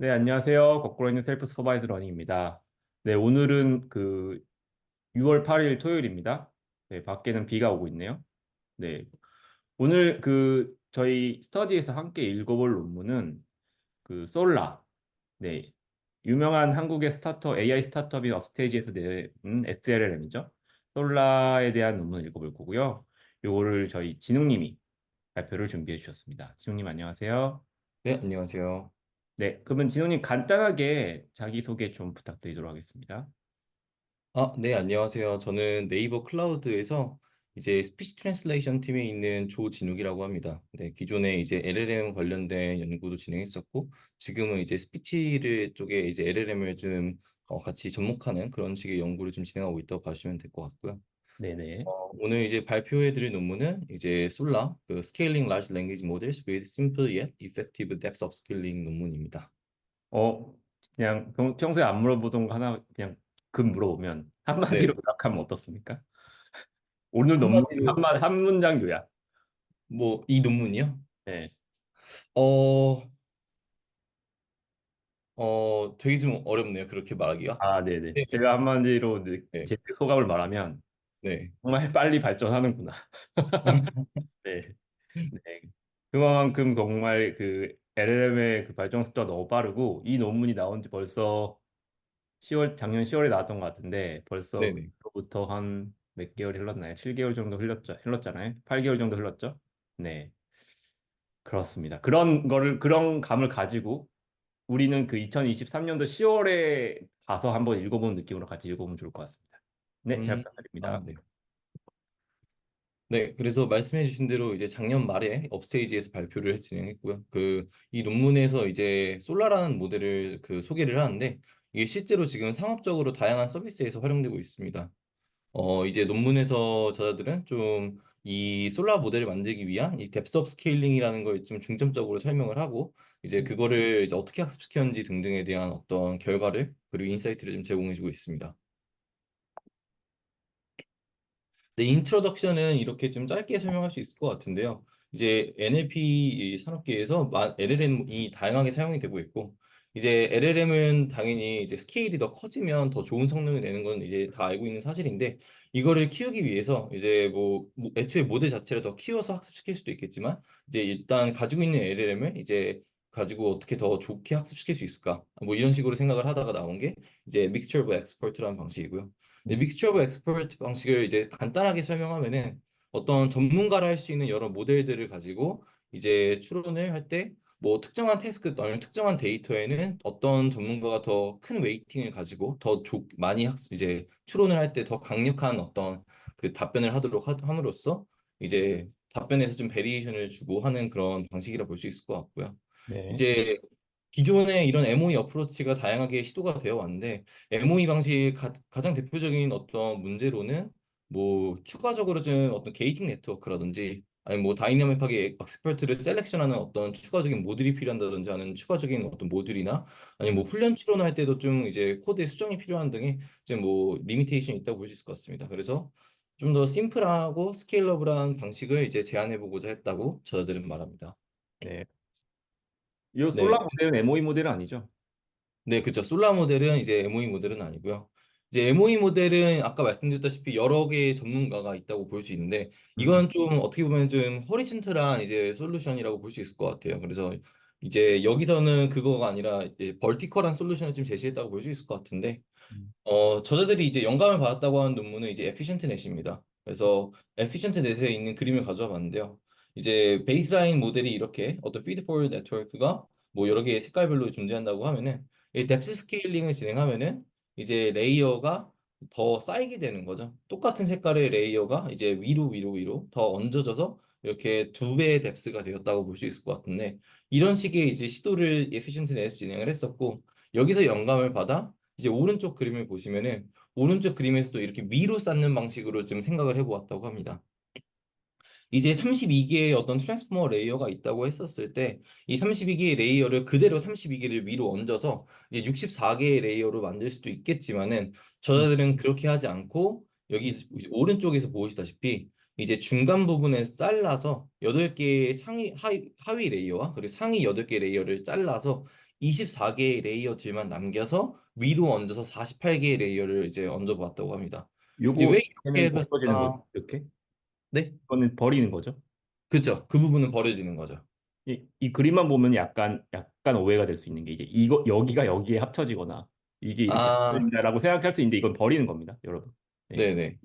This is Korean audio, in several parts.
네, 안녕하세요. 거꾸로 있는 셀프 슈퍼바이저 러닝입니다. 네, 오늘은 6월 8일 토요일입니다. 네, 밖에는 비가 오고 있네요. 네, 오늘 저희 스터디에서 함께 읽어볼 논문은 솔라. 네, 유명한 한국의 AI 스타트업인 업스테이지에서 낸 SLLM이죠. 솔라에 대한 논문을 읽어볼 거고요. 요거를 저희 진웅님이 발표를 준비해 주셨습니다. 진웅님 안녕하세요. 네, 안녕하세요. 네, 그러면 진웅님 간단하게 자기소개 좀 부탁드리도록 하겠습니다. 네, 안녕하세요. 저는 네이버 클라우드에서 이제 스피치 트랜슬레이션 팀에 있는 조진욱이라고 합니다. 네, 기존에 이제 LLM 관련된 연구도 진행했었고, 지금은 이제 스피치를 쪽에 이제 LLM을 좀 같이 접목하는 그런 식의 연구를 좀 진행하고 있다고 봐주시면 될 것 같고요. 네네. 오늘 이제 발표해드릴 논문은 이제 솔라, Scaling Large Language Models with Simple Yet Effective Depth Upscaling 논문입니다. 어, 그냥 평소에 안 물어보던 거 하나 그냥 급 물어보면 한마디로 네, 요약하면 어떻습니까? 오늘 논문 한마디로 한 문장 요약. 뭐 이 논문이요? 네. 어, 되게 좀 어렵네요. 그렇게 말하기가. 아, 네네. 네, 제가 한마디로 네, 제 소감을 말하면 네. 정말 빨리 발전하는구나. 네. 네. 그만큼 정말 LLM의 그 발전 속도가 너무 빠르고 이 논문이 나온 지 벌써 작년 10월에 나왔던 것 같은데 벌써 네네. 그로부터 한 몇 개월이 흘렀나요? 7개월 정도 흘렀잖아요. 8개월 정도 흘렀죠? 네. 그렇습니다. 그런 감을 가지고 우리는 그 2023년도 10월에 가서 한번 읽어본 느낌으로 같이 읽어보면 좋을 것 같습니다. 네, 잘 부탁드립니다. 네. 네, 그래서 말씀해 주신 대로 이제 작년 말에 업스테이지에서 발표를 진행했고요. 이 논문에서 이제 솔라라는 모델을 소개를 하는데 이게 실제로 지금 상업적으로 다양한 서비스에서 활용되고 있습니다. 이제 논문에서 저자들은 좀 이 솔라 모델을 만들기 위한 이 뎁스업 스케일링이라는 걸 좀 중점적으로 설명을 하고 이제 그거를 이제 어떻게 학습시켰는지 등등에 대한 어떤 결과를 그리고 인사이트를 좀 제공해주고 있습니다. 네, 인트로덕션은 이렇게 좀 짧게 설명할 수 있을 것 같은데요. 이제 NLP 이 산업계에서 LLM이 다양하게 사용이 되고 있고, 이제 LLM은 당연히 이제 스케일이 더 커지면 더 좋은 성능을 내는 건 이제 다 알고 있는 사실인데, 이거를 키우기 위해서 이제 애초에 모델 자체를 더 키워서 학습시킬 수도 있겠지만, 이제 일단 가지고 있는 LLM을 이제 가지고 어떻게 더 좋게 학습시킬 수 있을까? 뭐 이런 식으로 생각을 하다가 나온 게 이제 Mixture of Expert라는 방식이고요. 믹스처 오브 엑스퍼트 방식을 이제 간단하게 설명하면은 어떤 전문가를 할 수 있는 여러 모델들을 가지고 이제 추론을 할 때 뭐 특정한 태스크 아니면 특정한 데이터에는 어떤 전문가가 더 큰 웨이팅을 가지고 많이 이제 추론을 할 때 더 강력한 어떤 그 답변을 함으로써 이제 답변에서 좀 베리에이션을 주고 하는 그런 방식이라 볼 수 있을 것 같고요. 네. 이제 기존에 이런 MOE 어프로치가 다양하게 시도가 되어 왔는데 MOE 방식 가장 대표적인 어떤 문제로는 뭐 추가적으로 좀 어떤 게이팅 네트워크라든지 아니면 뭐 다이나믹하게 익스퍼트를 셀렉션하는 어떤 추가적인 모듈이 필요한다든지 하는 추가적인 어떤 모듈이나 아니면 뭐 훈련 추론할 때도 좀 이제 코드의 수정이 필요한 등의 이제 뭐 리미테이션이 있다고 볼 수 있을 것 같습니다. 그래서 좀 더 심플하고 스케일러블한 방식을 이제 제안해 보고자 했다고 저자들은 말합니다. 네. 이 솔라 네, 모델은 MOE 모델은 아니죠? 네, 그죠. 솔라 모델은 이제 MOE 모델은 아니고요. 이제 MOE 모델은 아까 말씀드렸다시피 여러 개의 전문가가 있다고 볼 수 있는데 음, 이건 좀 어떻게 보면 좀 허리즌탈한 이제 솔루션이라고 볼 수 있을 것 같아요. 그래서 이제 여기서는 그거가 아니라 이제 벌티컬한 솔루션을 좀 제시했다고 볼 수 있을 것 같은데 저자들이 이제 영감을 받았다고 하는 논문은 이제 에피션트 넷입니다. 그래서 에피션트 넷에 있는 그림을 가져와 봤는데요. 이제 베이스라인 모델이 이렇게 어떤 피드포워드 네트워크가 뭐 여러 개의 색깔별로 존재한다고 하면은 이 뎁스 스케일링을 진행하면은 이제 레이어가 더 쌓이게 되는 거죠. 똑같은 색깔의 레이어가 이제 위로 더 얹어져서 이렇게 두 배의 뎁스가 되었다고 볼 수 있을 것 같은데 이런 식의 이제 시도를 에피션트 넷에서 진행을 했었고 여기서 영감을 받아 이제 오른쪽 그림을 보시면은 오른쪽 그림에서도 이렇게 위로 쌓는 방식으로 좀 생각을 해보았다고 합니다. 이제 32개의 어떤 트랜스포머 레이어가 있다고 했었을 때 이 32개의 레이어를 그대로 32개를 위로 얹어서 이제 64개의 레이어로 만들 수도 있겠지만은 음, 저자들은 그렇게 하지 않고 여기 오른쪽에서 보시다시피 이제 중간 부분에서 잘라서 8개의 하위 레이어와 그리고 상위 8개 레이어를 잘라서 24개의 레이어들만 남겨서 위로 얹어서 48개의 레이어를 이제 얹어 보았다고 합니다. 이제 왜 이렇게 요거는 없어지는 거죠, 해봤다? 이렇게? 네? 이거는 버리는 거죠? 그죠. 그 부분은 버려지는 거죠. 이 그림만 보면 약간 오해가 될 수 있는 게 이제 이거 여기가 여기에 합쳐지거나 이게 이렇게 아, 합쳐진다라고 생각할 수 있는데 이건 버리는 겁니다, 여러분. 네, 네네.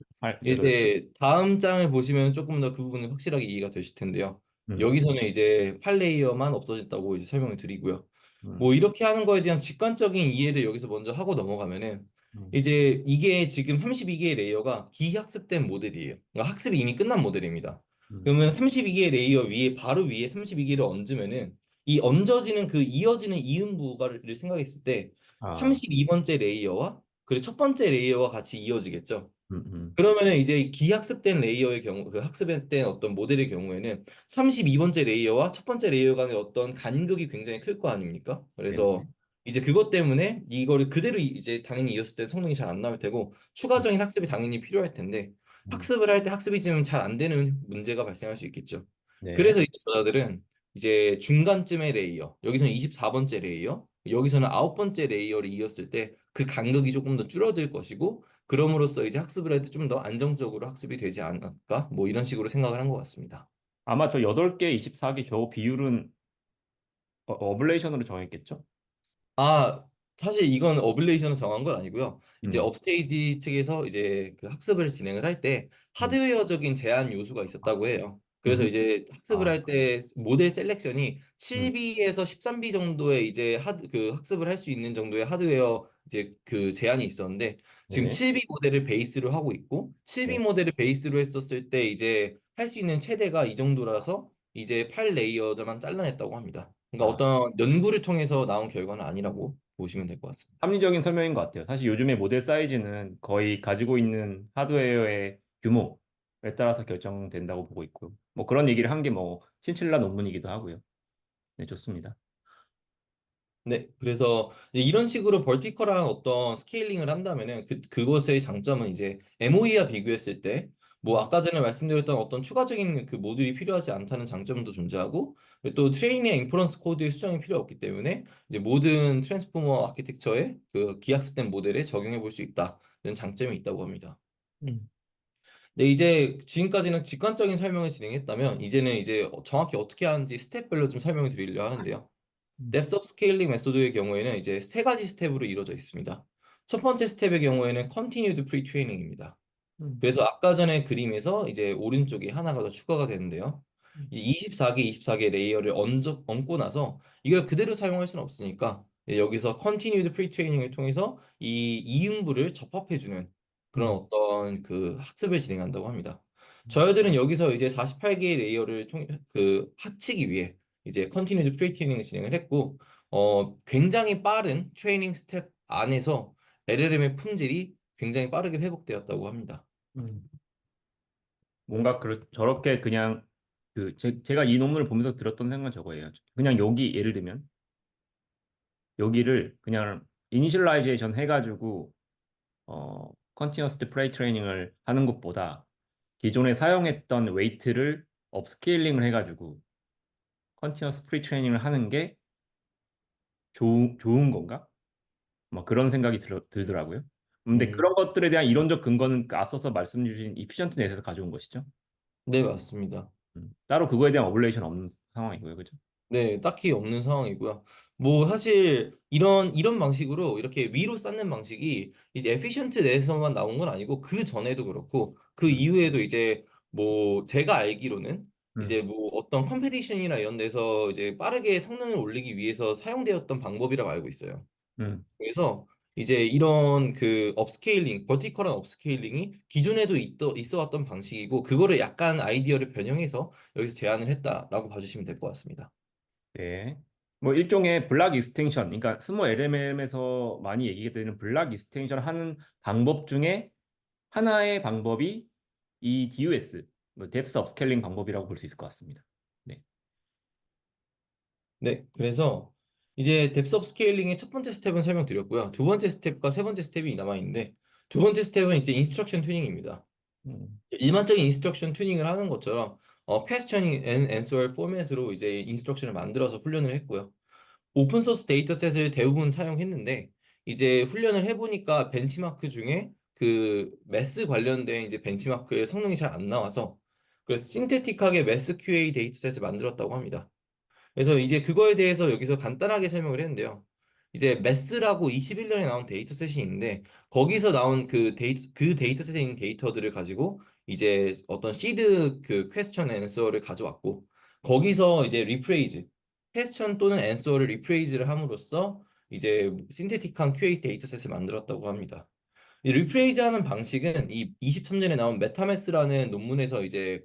여덟. 이제 다음 장을 보시면 조금 더 그 부분이 확실하게 이해가 되실 텐데요. 음, 여기서는 이제 8레이어만 없어졌다고 이제 설명을 드리고요. 음, 뭐 이렇게 하는 거에 대한 직관적인 이해를 여기서 먼저 하고 넘어가면은 음, 이제 이게 지금 32개의 레이어가 비학습된 모델이에요. 그러니까 학습이 이미 끝난 모델입니다. 음. 그러면 32개의 레이어 위에 바로 위에 32개를 얹으면은 이 얹어지는 그 이어지는 이음부가를 생각했을 때 아, 32번째 레이어와 그리고 첫 번째 레이어와 같이 이어지겠죠. 음, 음, 그러면은 이제 기학습된 레이어의 경우, 그 학습된 어떤 모델의 경우에는 32번째 레이어와 첫 번째 레이어 간의 어떤 간극이 굉장히 클 거 아닙니까? 네, 그래서 이제 그것 때문에 이거를 그대로 이제 당연히 이었을 때 성능이 잘 안 나올 테고 음, 추가적인 학습이 당연히 필요할 텐데 음, 학습을 할 때 학습이 지금 잘 안 되는 문제가 발생할 수 있겠죠. 네, 그래서 이제 저자들은 이제 중간쯤의 레이어, 여기서는 24번째 레이어, 여기서는 9번째 레이어를 이었을 때 그 간극이 조금 더 줄어들 것이고 그럼으로써 이제 학습을 할 때 좀 더 안정적으로 학습이 되지 않을까? 뭐 이런 식으로 생각을 한 것 같습니다. 아마 저 8개, 24개 저 비율은 어블레이션으로 정했겠죠? 아, 사실 이건 어블레이션을 정한 건 아니고요. 이제 음, 업스테이지 측에서 이제 그 학습을 진행을 할 때 음, 하드웨어적인 제한 요소가 있었다고 해요. 그래서 음, 이제 학습을 아, 할 때 모델 셀렉션이 음, 7B에서 13B 정도의 이제 그 학습을 할 수 있는 정도의 하드웨어 이제 그 제한이 있었는데 지금 네, 7B 모델을 베이스로 하고 있고 7B 네, 모델을 베이스로 했었을 때 이제 할 수 있는 최대가 이 정도라서 이제 8레이어들만 잘라냈다고 합니다. 그러니까 아, 어떤 연구를 통해서 나온 결과는 아니라고 보시면 될 것 같습니다. 합리적인 설명인 것 같아요. 사실 요즘에 모델 사이즈는 거의 가지고 있는 하드웨어의 규모에 따라서 결정된다고 보고 있고요. 뭐 그런 얘기를 한 게 뭐 신칠라 논문이기도 하고요. 네, 좋습니다. 네, 그래서 이제 이런 식으로 벌티컬한 어떤 스케일링을 한다면은 그것의 장점은 이제 MOE와 비교했을 때 뭐 아까 전에 말씀드렸던 어떤 추가적인 그 모듈이 필요하지 않다는 장점도 존재하고 그리고 또 트레이닝 인퍼런스 코드의 수정이 필요 없기 때문에 이제 모든 트랜스포머 아키텍처의 그 기학습된 모델에 적용해 볼 수 있다는 장점이 있다고 합니다. 음, 네, 이제 지금까지는 직관적인 설명을 진행했다면 이제는 이제 정확히 어떻게 하는지 스텝별로 좀 설명을 드리려 하는데요. 음, 뎁스 업 스케일링 메소드의 경우에는 이제 세 가지 스텝으로 이루어져 있습니다. 첫 번째 스텝의 경우에는 Continued Pre-training입니다. 음, 그래서 아까 전에 그림에서 이제 오른쪽에 하나가 더 추가가 되는데요. 이 24개 레이어를 얹고 나서 이걸 그대로 사용할 수는 없으니까 여기서 Continued Pre-training을 통해서 이 이음부를 접합해주는 그런 음, 어떤 그 학습을 진행한다고 합니다. 음, 저희들은 여기서 이제 48개의 레이어를 그 합치기 위해 이제 Continued Pre-training을 진행을 했고, 굉장히 빠른 트레이닝 스텝 안에서 LLM의 품질이 굉장히 빠르게 회복되었다고 합니다. 음. 뭔가 저렇게 그냥 제가 이 논문을 보면서 들었던 생각은 저거예요. 그냥 여기 예를 들면 여기를 그냥 이니셜라이제이션 해가지고 컨티뉴어스 프레이 트레이닝을 하는 것보다 기존에 사용했던 웨이트를 업스케일링을 해가지고 컨티뉴어스 프리 트레이닝을 하는 게 좋은 건가? 막 그런 생각이 들더라고요. 근데 음, 그런 것들에 대한 이론적 근거는 그 앞서서 말씀 주신 이피션트 넷에서 가져온 것이죠. 네, 맞습니다. 따로 그거에 대한 어블레이션 없는 상황이고요. 그죠? 네, 딱히 없는 상황이고요. 뭐 사실 이런 방식으로 이렇게 위로 쌓는 방식이 이제 에피션트 내에서만 나온 건 아니고 그 전에도 그렇고 그 음, 이후에도 이제 뭐 제가 알기로는 음, 이제 뭐 어떤 컴페티션이나 이런 데서 이제 빠르게 성능을 올리기 위해서 사용되었던 방법이라고 알고 있어요. 음, 그래서 이제 이런 그 업스케일링, 버티컬한 업스케일링이 기존에도 있어 왔던 방식이고 그거를 약간 아이디어를 변형해서 여기서 제안을 했다라고 봐주시면 될 것 같습니다. 네. 뭐 일종의 블락 익스텐션, 그러니까 스모 LLM에서 많이 얘기가 되는 블락 익스텐션 하는 방법 중에 하나의 방법이 이 DUS, 뭐 뎁스 업스케일링 방법이라고 볼 수 있을 것 같습니다. 네. 네, 그래서 이제 뎁스 업 스케일링의 첫 번째 스텝은 설명드렸고요. 두 번째 스텝과 세 번째 스텝이 남아 있는데 두 번째 스텝은 이제 인스트럭션 튜닝입니다. 음, 일반적인 인스트럭션 튜닝을 하는 것처럼 questioning and answer 포맷으로 이제 인스트럭션을 만들어서 훈련을 했고요. 오픈소스 데이터셋을 대부분 사용했는데 이제 훈련을 해보니까 벤치마크 중에 그 매스 관련된 이제 벤치마크의 성능이 잘 안 나와서 그래서 신테틱하게 매스 QA 데이터셋을 만들었다고 합니다. 그래서 이제 그거에 대해서 여기서 간단하게 설명을 했는데요. 이제 매스라고 21년에 나온 데이터셋이 있는데 거기서 나온 그 데이터셋에 있는 데이터들을 가지고 이제 어떤 시드 그 퀘스천 앤서를 가져왔고 거기서 이제 리프레이즈 퀘스천 또는 앤서를 리프레이즈를 함으로써 이제 신테틱한 QA 데이터셋을 만들었다고 합니다. 이 리프레이즈 하는 방식은 이 23년에 나온 메타매스라는 논문에서 이제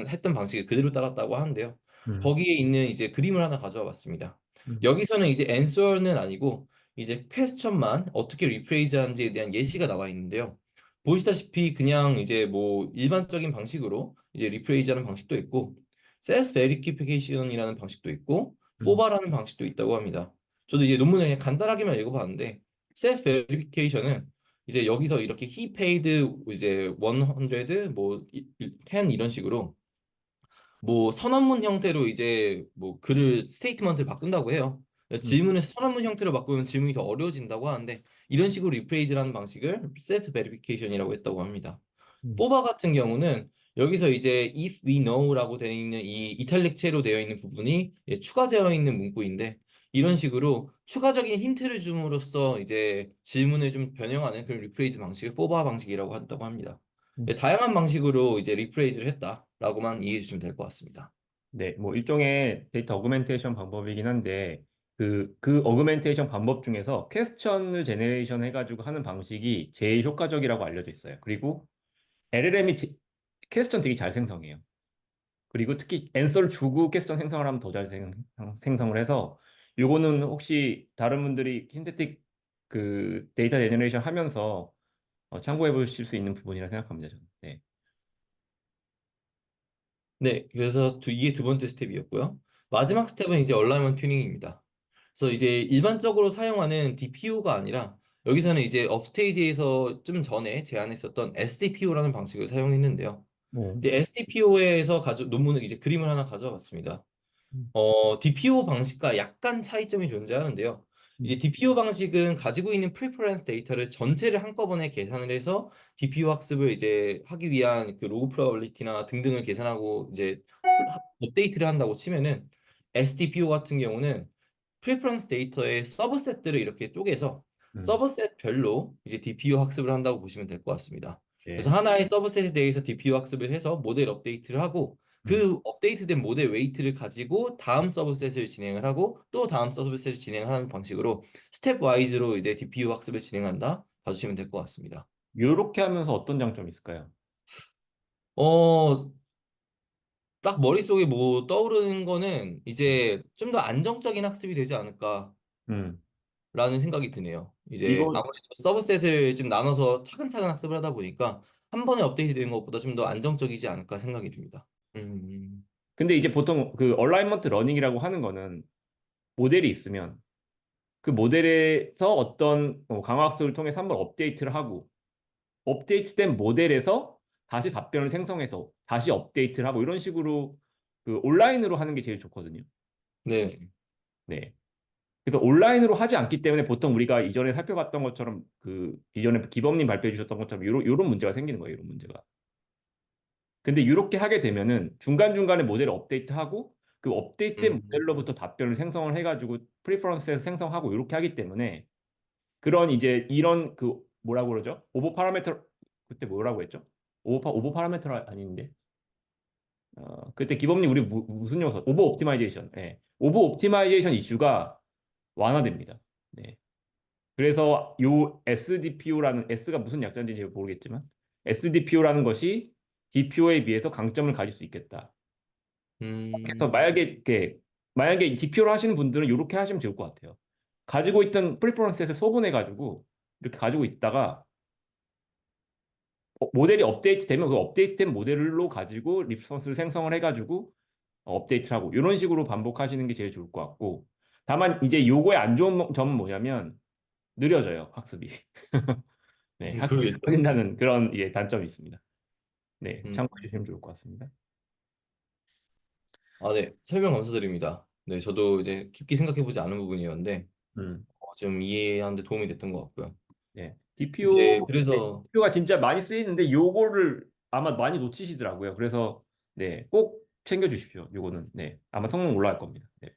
했던 방식을 그대로 따랐다고 하는데요. 음, 거기에 있는 이제 그림을 하나 가져와 봤습니다. 음, 여기서는 이제 answer는 아니고 이제 퀘스천만 어떻게 리프레이즈 하는지에 대한 예시가 나와 있는데요. 보시다시피 그냥 이제 뭐 일반적인 방식으로 이제 리프레이즈 하는 방식도 있고 셀프 베리피케이션이라는 방식도 있고 음, 포바라는 방식도 있다고 합니다. 저도 이제 논문을 그냥 간단하게만 읽어봤는데 셀프 베리피케이션은 이제 여기서 이렇게 he paid 이제 100, 뭐 10 이런 식으로 뭐 선언문 형태로 이제 뭐 글을 스테이트먼트를 바꾼다고 해요. 음, 질문을 선언문 형태로 바꾸면 질문이 더 어려워진다고 하는데 이런 식으로 리프레이즈라는 방식을 셀프 베리피케이션이라고 했다고 합니다. 음, 포바 같은 경우는 여기서 이제 if we know라고 되어 있는 이 이탈릭체로 되어 있는 부분이 추가되어 있는 문구인데 이런 식으로 추가적인 힌트를 줌으로써 이제 질문을 좀 변형하는 그런 리프레이즈 방식을 포바 방식이라고 한다고 합니다. 음. 다양한 방식으로 이제 리프레이즈를 했다라고만 이해해 주시면 될 것 같습니다. 네, 뭐 일종의 데이터 어그멘테이션 방법이긴 한데 그 어그멘테이션 방법 중에서 퀘스천을 제네레이션 해가지고 하는 방식이 제일 효과적이라고 알려져 있어요. 그리고 LLM이 퀘스천 되게 잘 생성해요. 그리고 특히 앤서를 주고 퀘스천 생성을 하면 더 잘 생성을 해서 요거는 혹시 다른 분들이 힌테틱 그 데이터 제너레이션 하면서 참고해 보실 수 있는 부분이라 생각합니다, 저는. 네. 네, 그래서 이게 두 번째 스텝이었고요. 마지막 스텝은 이제 얼라이먼 튜닝입니다. 그래서 이제 일반적으로 사용하는 DPO가 아니라 여기서는 이제 업스테이지에서 좀 전에 제안했었던 SDPO라는 방식을 사용했는데요. 뭐, 이제 SDPO에서 논문을 이제 그림을 하나 가져와 봤습니다. 음, DPO 방식과 약간 차이점이 존재하는데요. 이제 음, DPO 방식은 가지고 있는 프리퍼런스 데이터를 전체를 한꺼번에 계산을 해서 DPO 학습을 이제 하기 위한 그 로그 프로바빌리티나 등등을 계산하고 이제 업데이트를 한다고 치면은 SDPO 같은 경우는 프리퍼런스 데이터의 서브셋들을 이렇게 쪼개서 음, 서브셋별로 이제 DPO 학습을 한다고 보시면 될 것 같습니다. 그래서 예, 하나의 서브셋에 대해서 DPO 학습을 해서 모델 업데이트를 하고 음. 그 업데이트된 모델 웨이트를 가지고 다음 서브셋을 진행을 하고 또 다음 서브셋을 진행하는 방식으로 스텝 와이즈로 이제 DPU 학습을 진행한다 봐주시면 될 것 같습니다. 요렇게 하면서 어떤 장점이 있을까요? 어, 딱 머릿속에 뭐 떠오르는 거는 음, 이제 좀 더 안정적인 학습이 되지 않을까라는 음. 생각이 드네요. 이제 이거 아무래도 서브셋을 좀 나눠서 차근차근 학습을 하다 보니까 한 번에 업데이트 되는 것보다 좀 더 안정적이지 않을까 생각이 듭니다. 근데 이제 보통 그 얼라이먼트 러닝이라고 하는 거는 모델이 있으면 그 모델에서 어떤 강화학습을 통해서 한번 업데이트를 하고 업데이트된 모델에서 다시 답변을 생성해서 다시 업데이트를 하고 이런 식으로 그 온라인으로 하는 게 제일 좋거든요. 네. 네. 그래서 온라인으로 하지 않기 때문에 보통 우리가 이전에 살펴봤던 것처럼 그 이전에 기범님 발표해 주셨던 것처럼 요런 문제가 생기는 거예요. 이런 문제가. 근데 이렇게 하게 되면은 중간중간에 모델을 업데이트하고 그 업데이트된 음, 모델로부터 답변을 생성을 해가지고 프리퍼런스에서 생성하고 이렇게 하기 때문에 그런 이제 이런 그 뭐라고 그러죠? 오버 파라메터 그때 뭐라고 했죠? 오버 파라메터 아닌데 그때 기범님 우리 무슨 요소? 오버 옵티마이제이션. 예. 오버 옵티마이제이션 이슈가 완화됩니다. 네. 그래서 요 SDPO라는 S가 무슨 약자인지 잘 모르겠지만 SDPO라는 것이 DPO에 비해서 강점을 가질 수 있겠다. 그래서 음, 만약에 DPO를 하시는 분들은 이렇게 하시면 좋을 것 같아요. 가지고 있던 프리퍼런스에서 소분해 가지고 이렇게 가지고 있다가 모델이 업데이트 되면 그 업데이트된 모델로 가지고 리스폰스를 생성을 해가지고 업데이트를 하고 이런 식으로 반복하시는 게 제일 좋을 것 같고 다만 이제 요거의 안 좋은 점은 뭐냐면 느려져요 학습이. 네, 학습이 그러겠죠. 느려진다는 그런 예, 단점이 있습니다. 네, 음. 참고해 주시면 좋을 것 같습니다. 아, 네. 설명 감사드립니다. 네, 저도 이제 깊게 생각해보지 않은 부분이었는데 음, 좀 이해하는 데 도움이 됐던 것 같고요. 네. 이제 네, 그래서 DPO가 진짜 많이 쓰이는데 요거를 아마 많이 놓치시더라고요. 그래서 네, 꼭 챙겨주십시오. 요거는 네, 아마 성능 올라갈 겁니다. 네, 네,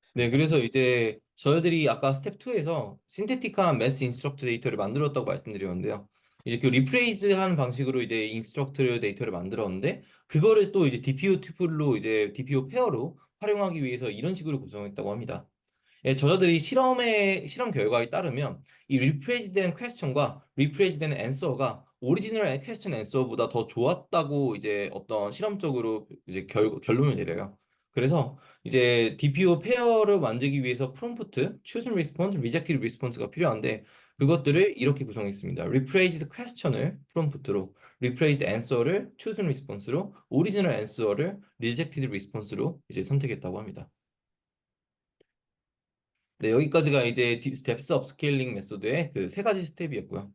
좋습니다. 그래서 이제 저희들이 아까 스텝 2에서 신테틱한 매스 인스트럭터 데이터를 만들었다고 말씀드렸는데요. 이제 그 리프레이즈한 방식으로 이제 인스트럭터 데이터를 만들었는데 그거를 또 이제 DPO 튜플로 이제 DPO 페어로 활용하기 위해서 이런 식으로 구성했다고 합니다. 예, 저자들이 실험 결과에 따르면 이 리프레이즈된 퀘스천과 리프레이즈된 앤서가 오리지널 퀘스천 앤서보다 더 좋았다고 이제 어떤 실험적으로 이제 결론을 내려요. 그래서 이제 DPO 페어를 만들기 위해서 프롬프트, chosen response, rejected response가 필요한데 그것들을 이렇게 구성했습니다. rephrased question을 프롬프트로, rephrased answer를 chosen response로, original answer를 rejected response로 이제 선택했다고 합니다. 네, 여기까지가 이제 스텝스 업스케일링 메소드의 그 세 가지 스텝이었고요.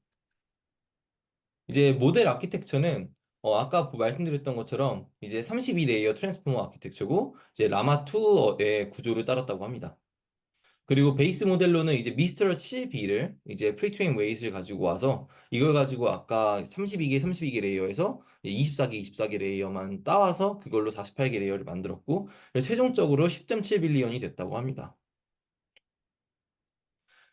이제 모델 아키텍처는 아까 말씀드렸던 것처럼 이제 32레이어 트랜스포머 아키텍처고 이제 라마2의 구조를 따랐다고 합니다. 그리고 베이스 모델로는 이제 미스터 7B를 이제 프리트레인 웨이트를 가지고 와서 이걸 가지고 아까 32개 레이어에서 24개 24개 레이어만 따와서 그걸로 48개 레이어를 만들었고 최종적으로 10.7 빌리언이 됐다고 합니다.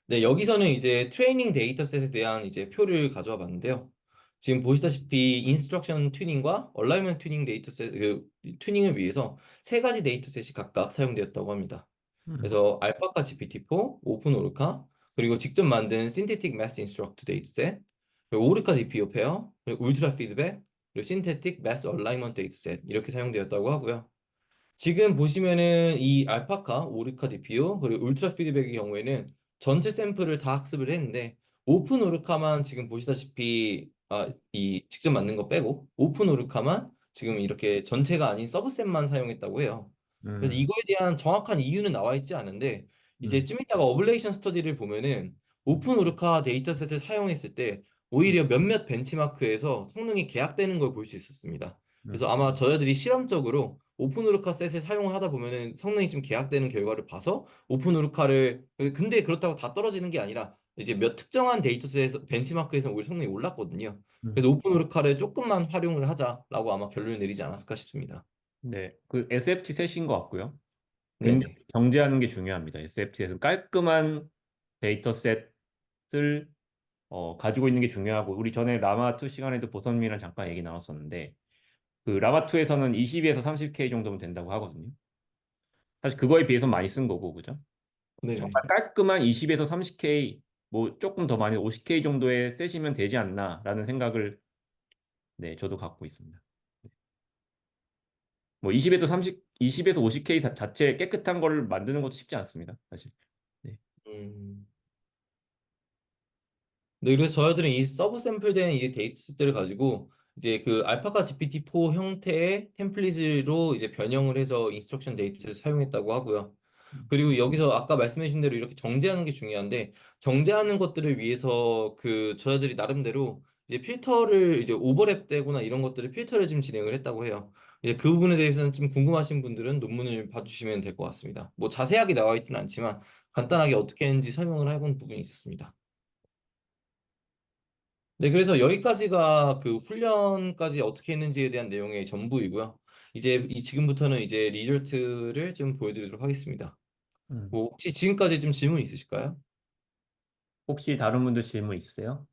네, 여기서는 이제 트레이닝 데이터셋에 대한 이제 표를 가져와 봤는데요. 지금 보시다시피 인스트럭션 튜닝과 얼라이먼트 튜닝 데이터셋 튜닝을 위해서 세 가지 데이터셋이 각각 사용되었다고 합니다. 음, 그래서 알파카 GPT-4, 오픈 오르카, 그리고 직접 만든 신테틱 매스 인스트럭트 데이터셋, 그리고 오르카 DPO 페어, 그리고 울트라 피드백, 그리고 신테틱 매스 얼라이먼트 데이터셋 이렇게 사용되었다고 하고요. 지금 보시면은 이 알파카, 오르카 DPO, 그리고 울트라 피드백의 경우에는 전체 샘플을 다 학습을 했는데 오픈 오르카만 지금 보시다시피 이 직접 만든 거 빼고 오픈 오르카만 지금 이렇게 전체가 아닌 서브셋만 사용했다고 해요. 그래서 음, 이거에 대한 정확한 이유는 나와 있지 않은데 이제 음, 좀 이따가 어블레이션 스터디를 보면은 오픈 오르카 데이터셋을 사용했을 때 오히려 몇몇 벤치마크에서 성능이 계약되는 걸 볼 수 있었습니다. 그래서 음, 아마 저희들이 실험적으로 오픈우르카 셋을 사용을 하다 보면은 성능이 좀 계약되는 결과를 봐서 오픈우르카를 근데 그렇다고 다 떨어지는 게 아니라 이제 몇 특정한 데이터셋에서 벤치마크에서 우리 성능이 올랐거든요. 음. 그래서 오픈우르카를 조금만 활용을 하자라고 아마 결론을 내리지 않았을까 싶습니다. 네, 그 SFT 셋인 것 같고요. 굉장히 네네. 경제하는 게 중요합니다. SFT에서 깔끔한 데이터셋을 가지고 있는 게 중요하고 우리 전에 라마2 시간에도 보선미랑 잠깐 얘기 나눴었는데 그 라마2에서는 22에서 30K 정도면 된다고 하거든요. 사실 그거에 비해서 많이 쓴 거고 그죠? 네네. 정말 깔끔한 20에서 30K 뭐 조금 더 많이 50K 정도의 셋이면 되지 않나라는 생각을 네, 저도 갖고 있습니다. 뭐 20에서 30, 20에서 50K 자체 깨끗한 거를 만드는 것도 쉽지 않습니다. 사실. 네. 음. 네, 그래서 저희들은 이 서브 샘플된 이 데이터셋들을 가지고 이제 그 알파카 GPT-4 형태의 템플릿으로 이제 변형을 해서 인스트럭션 데이터를 사용했다고 하고요. 그리고 여기서 아까 말씀해 주신 대로 이렇게 정제하는 게 중요한데 정제하는 것들을 위해서 그 저희들이 나름대로 이제 필터를 이제 오버랩 되거나 이런 것들을 필터를 좀 진행을 했다고 해요. 이제 그 부분에 대해서는 좀 궁금하신 분들은 논문을 봐주시면 될 것 같습니다. 뭐 자세하게 나와 있지는 않지만 간단하게 어떻게 했는지 설명을 해본 부분이 있었습니다. 네, 그래서 여기까지가 그 훈련까지 어떻게 했는지에 대한 내용의 전부이고요. 이제 지금부터는 이제 리절트를 좀 보여드리도록 하겠습니다. 음. 뭐 혹시 지금까지 좀 질문 있으실까요? 혹시 다른 분들 질문 있으세요?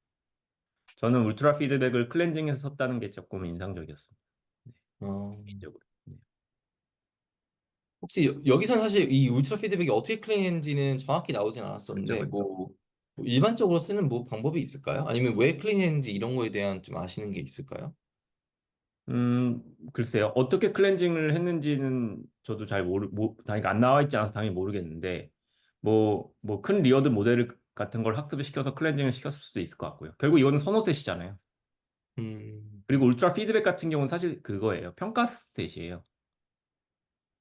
저는 울트라 피드백을 클렌징해서 썼다는 게 조금 인상적이었습니다. 네, 어, 개인적으로. 네. 혹시 여기선 사실 이 울트라 피드백이 어떻게 클린했는지는 정확히 나오진 그렇죠, 않았었는데 그렇죠. 뭐 일반적으로 쓰는 뭐 방법이 있을까요? 아니면 왜 클린했는지 이런 거에 대한 좀 아시는 게 있을까요? 글쎄요. 어떻게 클렌징을 했는지는 저도 잘 그러니까 안 나와 있지 않아서 당연히 모르겠는데, 뭐 큰 리어드 모델 같은 걸 학습을 시켜서 클렌징을 시켰을 수도 있을 것 같고요. 결국 이거는 선호셋이잖아요. 음, 그리고 울트라 피드백 같은 경우는 사실 그거예요. 평가셋이에요.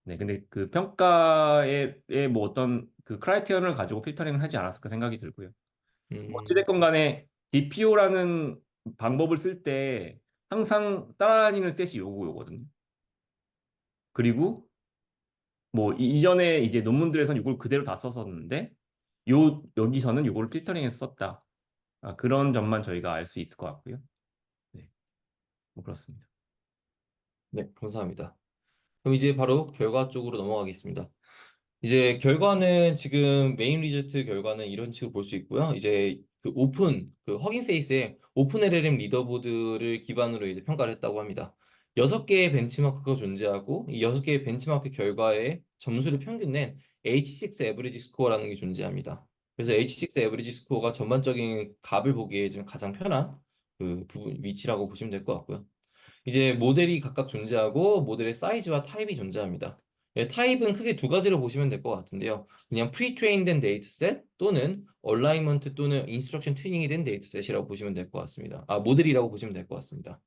네, 근데 그 평가에 뭐 어떤 그 크라이테리언을 가지고 필터링을 하지 않았을까 생각이 들고요. 뭐 음, 어찌됐건 간에 DPO라는 방법을 쓸 때 항상 따라다니는 셋이 요거거든요. 그리고 뭐 이전에 이제 논문들에서는 이걸 그대로 다 썼었는데 여기서는 이걸 필터링해서 썼다. 그런 점만 저희가 알 수 있을 것 같고요. 네, 뭐 그렇습니다. 네, 감사합니다. 그럼 이제 바로 결과 쪽으로 넘어가겠습니다. 이제 결과는 지금 메인 리저트 결과는 이런 식으로 볼 수 있고요. 이제 그 그 허깅 페이스에 오픈 LLM 리더보드를 기반으로 이제 평가를 했다고 합니다. 6개의 벤치마크가 존재하고 이 6개의 벤치마크 결과에 점수를 평균 낸 H6 에버리지 스코어라는 게 존재합니다. 그래서 H6 에버리지 스코어가 전반적인 값을 보기에 좀 가장 편한 그 부분 위치라고 보시면 될 것 같고요. 이제 모델이 각각 존재하고 모델의 사이즈와 타입이 존재합니다. 예, 타입은 크게 두 가지로 보시면 될 것 같은데요. 그냥 프리-트레인된 데이터셋 또는 얼라이먼트 또는 인스트럭션 튜닝이 된 데이터셋이라고 보시면 될 것 같습니다. 모델이라고 보시면 될 것 같습니다.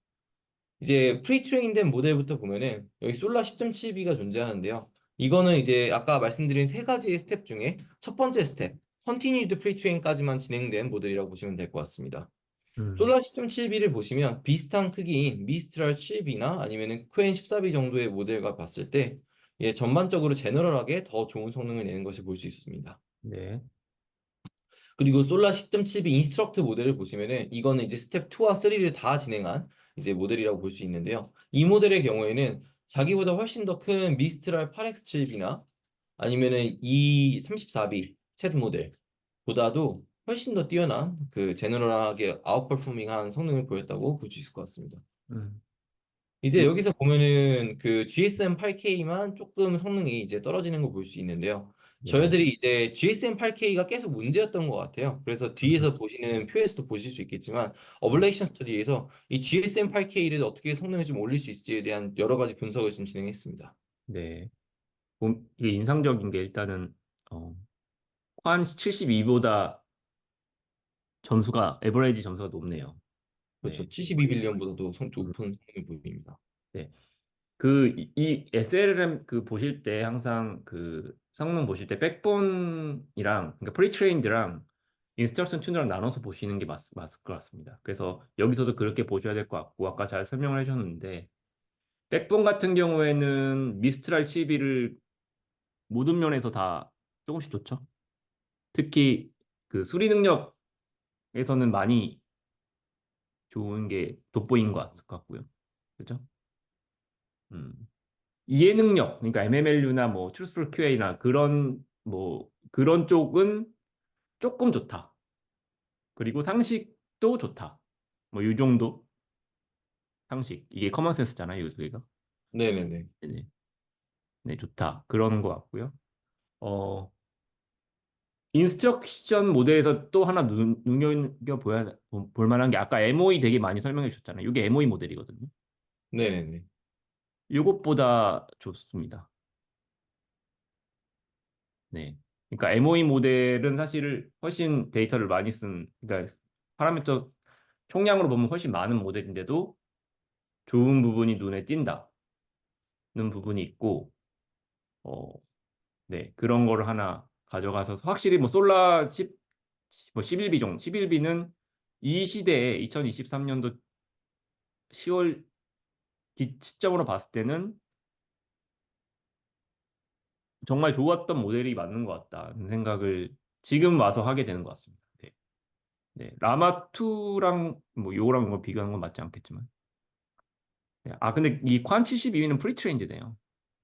이제 프리-트레인된 모델부터 보면은 여기 솔라 10.7b가 존재하는데요. 이거는 이제 아까 말씀드린 세 가지의 스텝 중에 첫 번째 스텝, 컨티뉴드 프리-트레인까지만 진행된 모델이라고 보시면 될 것 같습니다. 음, 솔라 10.7B를 보시면 비슷한 크기인 미스트랄 7B나 아니면은 퀸 14B 정도의 모델과 봤을 때 예, 전반적으로 제너럴하게 더 좋은 성능을 내는 것을 볼 수 있습니다. 네. 그리고 솔라 10.7B 인스트럭트 모델을 보시면은 이거는 이제 스텝 2와 3를 다 진행한 이제 모델이라고 볼 수 있는데요. 이 모델의 경우에는 자기보다 훨씬 더 큰 미스트랄 8X7B나 아니면은 이 34B 챗 모델보다도 훨씬 더 뛰어난 그 제너럴하게 아웃퍼포밍한 성능을 보였다고 볼 수 있을 것 같습니다. 음, 이제 요- 여기서 보면은 그 GSM8K만 조금 성능이 이제 떨어지는 거 볼 수 있는데요. 네. 저희들이 이제 GSM8K가 계속 문제였던 것 같아요. 그래서 음, 뒤에서 보시는 표에서도 보실 수 있겠지만 어블레이션 스터디에서 이 GSM8K를 어떻게 성능을 좀 올릴 수 있을지에 대한 여러 가지 분석을 좀 진행했습니다. 네. 이게 인상적인 게 일단은 어, 宽 72보다 점수가 에버리지 점수가 높네요. 그렇죠. 네. 72빌리언보다도 음, 높은 성능을 보입니다. 네. 이 SLM 보실 때 항상 그 성능 보실 때 백본이랑 그러니까 프리트레인드랑 인스트럭션 튜너랑 나눠서 보시는 게 맞을 것 같습니다. 그래서 여기서도 그렇게 보셔야 될 것 같고 아까 잘 설명을 해주셨는데 백본 같은 경우에는 미스트랄 치비를 모든 면에서 다 조금씩 좋죠. 특히 그 수리 능력에서는 많이 좋은 게 돋보인 것 같고요. 그죠? 음. 이해 능력, 그러니까 MMLU나 뭐 truthful QA나 그런 쪽은 조금 좋다. 그리고 상식도 좋다. 뭐 이 정도 상식. 이게 커먼 센스잖아요, 이 두 개가. 네네네. 네, 네, 좋다. 그러는 것 같고요. 어, 인스트럭션 모델에서 또 하나 눈여겨봐야 볼 만한 게 아까 MOE 되게 많이 설명해 주셨잖아요. 이게 MOE 모델이거든요. 네네네. 이것보다 좋습니다. 네. 그러니까 MOE 모델은 사실 훨씬 데이터를 많이 그러니까 파라미터 총량으로 보면 훨씬 많은 모델인데도 좋은 부분이 눈에 띈다는 부분이 있고, 어, 네. 그런 거를 하나 가져가서 확실히 뭐 솔라 10, 뭐 11B 정도, 11B는 이 시대에 2023년도 10월 시점으로 봤을 때는 정말 좋았던 모델이 맞는 것 같다는 생각을 지금 와서 하게 되는 것 같습니다. 네. 네. 라마2랑 뭐 요거랑 이걸 비교하는 건 맞지 않겠지만. 네. 근데 이 관 72위는 프리트레인드네요.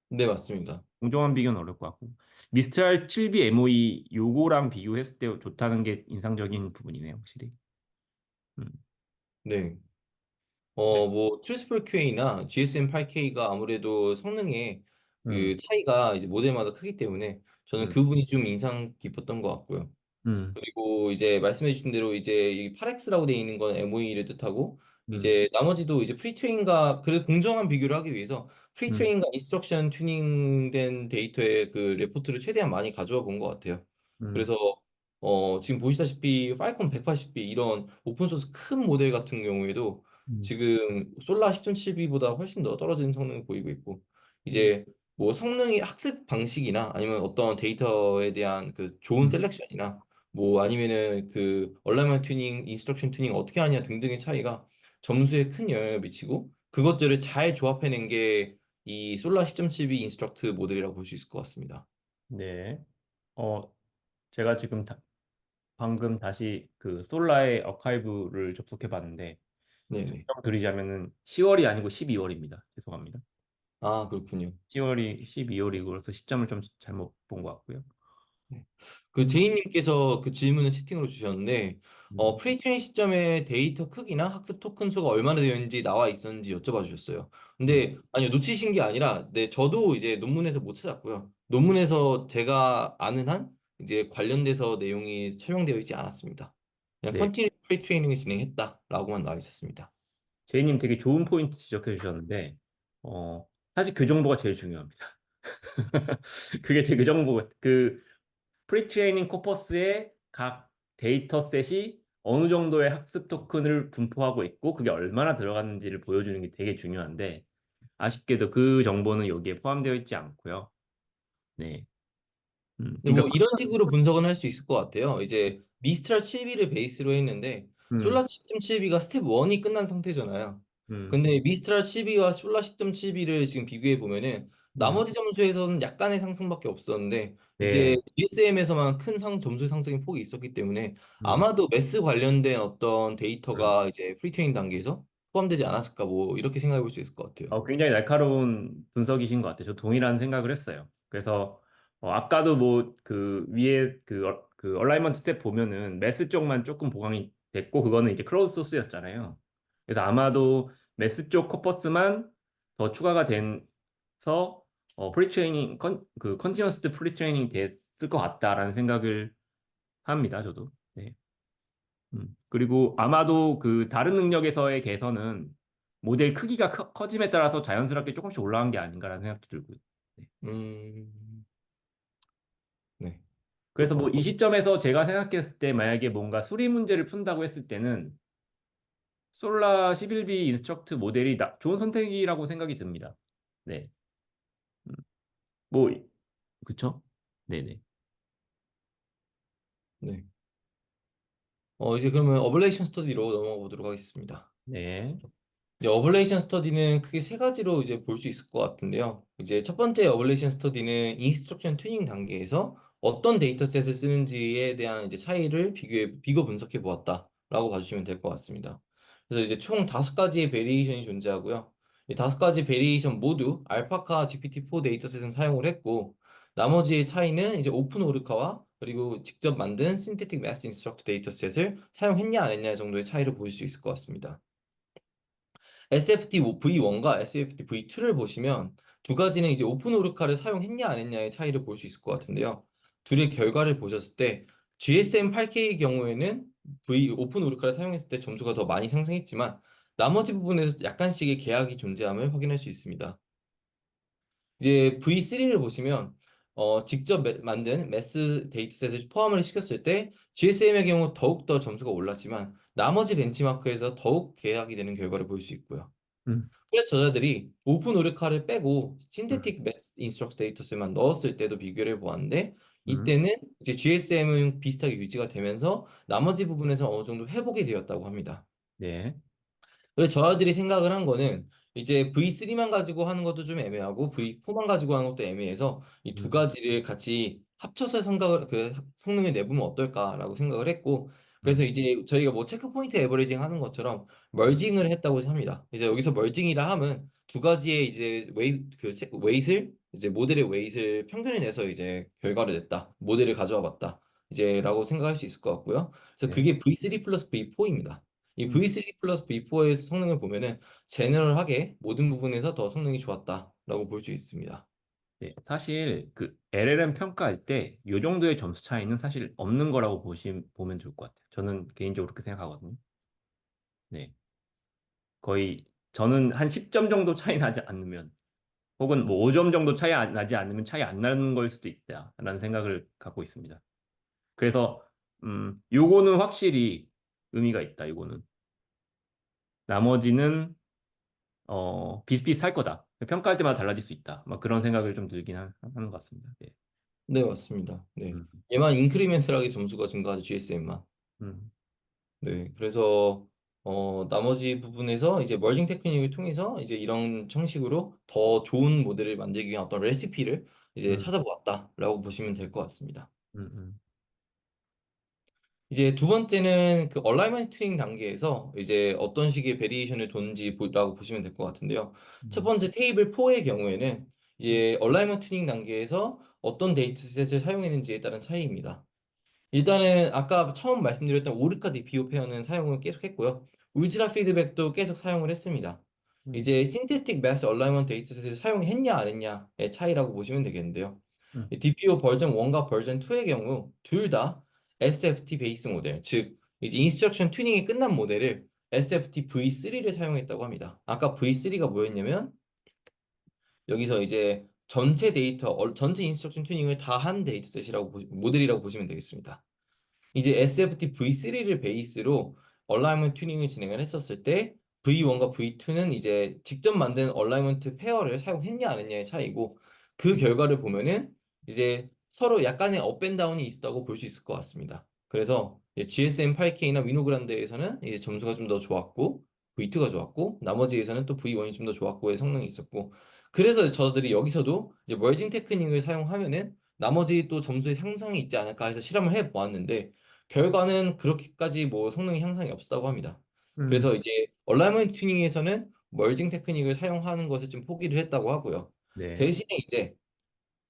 네, 맞습니다. 공정한 비교는 어려울 것 같고. 미스트랄 7B MOE 요거랑 비교했을 때 좋다는 게 인상적인 부분이네요, 확실히. 음. 네. 네. 뭐, 트루스풀 QA나 GSM8K가 아무래도 성능의 그 음. 차이가 이제 모델마다 크기 때문에 저는 음. 그 부분이 좀 인상 깊었던 것 같고요. 음. 그리고 이제 말씀해 주신 대로 이제 이 8X라고 되어 있는 건 MOE를 뜻하고 음. 이제 나머지도 이제 프리트레인과 그 공정한 비교를 하기 위해서 음. 프리트레인과 인스트럭션 튜닝된 데이터의 그 레포트를 최대한 많이 가져와 본 것 같아요. 음. 그래서 지금 보시다시피 팔콘 180B 이런 오픈소스 큰 모델 같은 경우에도 음. 지금 솔라 10.7B보다 훨씬 더 떨어지는 성능을 보이고 있고 음. 이제 뭐 성능의 학습 방식이나 아니면 어떤 데이터에 대한 그 좋은 음. 셀렉션이나 뭐 아니면은 그 얼라이먼 튜닝, 인스트럭션 튜닝 어떻게 하냐 등등의 차이가 점수에 큰 영향을 미치고 그것들을 잘 조합해낸 게 이 솔라 10.7b 인스트럭트 모델이라고 볼 수 있을 것 같습니다. 네. 어, 제가 지금 방금 다시 그 솔라의 어카이브를 접속해 봤는데 네네. 설명드리자면은 10월이 아니고 12월입니다. 죄송합니다. 아, 그렇군요. 10월이 12월이고 그래서 시점을 좀 잘못 본 것 같고요. 네. 그 음, 제이님께서 그 질문을 채팅으로 주셨는데, 음, 프리트레인 시점에 데이터 크기나 학습 토큰 수가 얼마나 되어 있는지 나와 있었는지 여쭤봐 주셨어요. 음. 근데 아니요, 놓치신 게 아니라, 네, 저도 이제 논문에서 못 찾았고요. 논문에서 제가 아는 한 이제 관련돼서 내용이 설명되어 있지 않았습니다. 그냥 네. 컨티뉴 프리트레이닝을 진행했다라고만 나와 있었습니다. 제이님 되게 좋은 포인트 지적해 주셨는데, 어, 사실 그 정보가 제일 중요합니다. 그게 제 그 정보, 그 프리트레이닝 코퍼스의 각 데이터셋이 어느 정도의 학습 토큰을 분포하고 있고, 그게 얼마나 들어갔는지를 보여주는 게 되게 중요한데, 아쉽게도 그 정보는 여기에 포함되어 있지 않고요. 네. 근데 그러니까, 뭐 이런 식으로 분석은 할 수 있을 것 같아요. 이제 미스트랄 7B를 베이스로 했는데 음, 솔라 10.7B가 스텝 1이 끝난 상태잖아요. 음, 근데 미스트랄 7B와 솔라 10.7B를 지금 비교해 보면은 음, 나머지 점수에서는 약간의 상승밖에 없었는데 이제 네, DSM에서만 큰 점수 상승의 폭이 있었기 때문에 음, 아마도 매스 관련된 어떤 음. 데이터가 이제 프리트레이닝 단계에서 포함되지 않았을까 뭐 이렇게 생각해 볼 수 있을 것 같아요. 굉장히 날카로운 분석이신 것 같아요. 저 동일한 생각을 했어요. 그래서 아까도 뭐 그 위에 그 얼라이먼트 스텝 보면은 매스 쪽만 조금 보강이 됐고 그거는 이제 클로즈 소스였잖아요. 그래서 아마도 매스 쪽 코퍼스만 더 추가가 돼서 프리트레이닝 그 컨티너스 프리트레이닝 됐을 것 같다라는 생각을 합니다. 저도. 네. 그리고 아마도 그 다른 능력에서의 개선은 모델 크기가 커짐에 따라서 자연스럽게 조금씩 올라간 게 아닌가라는 생각도 들고요. 네. 음, 네, 그럴 그래서 것 뭐 이 같습니다. 시점에서 제가 생각했을 때 만약에 뭔가 수리 문제를 푼다고 했을 때는 솔라 11B 인스트럭트 모델이 좋은 선택이라고 생각이 듭니다. 네. 음, 뭐 그쵸? 네네. 네. 이제 그러면 어블레이션 스터디로 넘어가 보도록 하겠습니다. 네. 이제 어블레이션 스터디는 크게 세 가지로 이제 볼 수 있을 것 같은데요. 이제 첫 번째 어블레이션 스터디는 인스트럭션 튜닝 단계에서 어떤 데이터셋을 쓰는지에 대한 이제 차이를 비교 분석해 보았다라고 봐주시면 될 것 같습니다. 그래서 이제 총 다섯 가지의 베리에이션이 존재하고요. 이 다섯 가지 베리에이션 모두 알파카 GPT-4 데이터셋은 사용을 했고, 나머지의 차이는 이제 오픈 오르카와 그리고 직접 만든 신테틱 매스 인스트럭터 데이터셋을 사용했냐 안 했냐 정도의 차이를 보일 수 있을 것 같습니다. SFT V1과 SFT V2를 보시면 두 가지는 이제 오픈 오르카를 사용했냐 안 했냐의 차이를 볼 수 있을 것 같은데요. 둘의 결과를 보셨을 때 GSM 8K의 경우에는 오픈 오르카를 사용했을 때 점수가 더 많이 상승했지만 나머지 부분에서 약간씩의 개약이 존재함을 확인할 수 있습니다. 이제 V3를 보시면 직접 만든 매스 데이터셋을 포함을 시켰을 때 GSM의 경우 더욱더 점수가 올랐지만 나머지 벤치마크에서 더욱 개약이 되는 결과를 볼 수 있고요. 음, 그래서 저자들이 오픈 오르카를 빼고 음, 신테틱 매스 인스트럭트 데이터셋만 넣었을 때도 비교를 해보았는데 음, 이때는 이제 GSM은 비슷하게 유지가 되면서 나머지 부분에서 어느 정도 회복이 되었다고 합니다. 네. 그래서 저희들이 생각을 한 거는 이제 V3만 가지고 하는 것도 좀 애매하고 V4만 가지고 하는 것도 애매해서 이 두 음, 가지를 같이 합쳐서 생각을 그 성능을 내보면 어떨까라고 생각을 했고 그래서 음, 이제 저희가 뭐 체크 포인트 에버리징 하는 것처럼 멀징을 했다고 합니다. 이제 여기서 멀징이라 함은 두 가지의 이제 웨이트를 이제 모델의 웨이트를 평균을 내서 이제 결과를 냈다. 모델을 가져와 봤다. 이제라고 생각할 수 있을 것 같고요. 그래서 네. 그게 V3 플러스 V4입니다. 이 음. V3 플러스 V4의 성능을 보면은 제너럴하게 모든 부분에서 더 성능이 좋았다라고 볼 수 있습니다. 네, 사실 그 LLM 평가할 때 이 정도의 점수 차이는 사실 없는 거라고 보면 좋을 것 같아요. 저는 개인적으로 그렇게 생각하거든요. 네, 거의 저는 한 10점 정도 차이 나지 않으면 혹은 뭐 5점 정도 나지 않으면 차이 안 나는 걸 수도 있다라는 생각을 갖고 있습니다. 그래서 요거는 확실히 의미가 있다. 요거는 나머지는 비슷비슷할 거다. 평가할 때마다 달라질 수 있다. 막 그런 생각을 좀 들긴 하는 것 같습니다. 네. 네, 맞습니다. 네. 음, 얘만 인크리멘탈하게 점수가 증가하죠, GSM만. 음, 네, 그래서 나머지 부분에서 이제 머징 테크닉을 통해서 이제 이런 형식으로 더 좋은 모델을 만들기 위한 어떤 레시피를 이제 음, 찾아보았다라고 보시면 될 것 같습니다. 음. 이제 두 번째는 그 얼라이먼트 튜닝 단계에서 이제 어떤 식의 베리에이션을 뒀는지라고 보시면 될 것 같은데요. 첫 음, 번째 테이블 4의 경우에는 음, 이제 얼라이먼트 튜닝 단계에서 어떤 데이터셋을 사용했는지에 따른 차이입니다. 일단은 아까 처음 말씀드렸던 오르카 디피오 페어는 사용을 계속 했고요. 울트라 피드백도 계속 사용을 했습니다. 음, 이제 신테틱 매스 얼라이먼트 데이터셋을 사용했냐 안 했냐의 차이라고 보시면 되겠는데요. 음, DPO 버전 1과 버전 2의 경우 둘 다 SFT 베이스 모델, 즉 이제 인스트럭션 튜닝이 끝난 모델을 SFT V3를 사용했다고 합니다. 아까 V3가 뭐였냐면 여기서 이제 전체 데이터, 전체 인스트럭션 튜닝을 다 한 데이터셋이라고 모델이라고 보시면 되겠습니다. 이제 SFT V3를 베이스로 얼라이먼트 튜닝을 진행을 했었을 때 V1과 V2는 이제 직접 만든 얼라이먼트 페어를 사용했냐 안 했냐의 차이고 그 결과를 보면은 이제 서로 약간의 업앤다운이 있었다고 볼 수 있을 것 같습니다. 그래서 GSM8K나 위노그란드에서는 이제 점수가 좀 더 좋았고 V2가 좋았고 나머지에서는 또 V1이 좀 더 좋았고의 성능이 있었고 그래서 저들이 여기서도 이제 머징 테크닉을 사용하면은 나머지 또 점수의 향상이 있지 않을까 해서 실험을 해 보았는데 결과는 그렇게까지 뭐 성능 향상이 없었다고 합니다. 음, 그래서 이제 얼라이먼트 튜닝에서는 멀징 테크닉을 사용하는 것을 좀 포기를 했다고 하고요. 네. 대신에 이제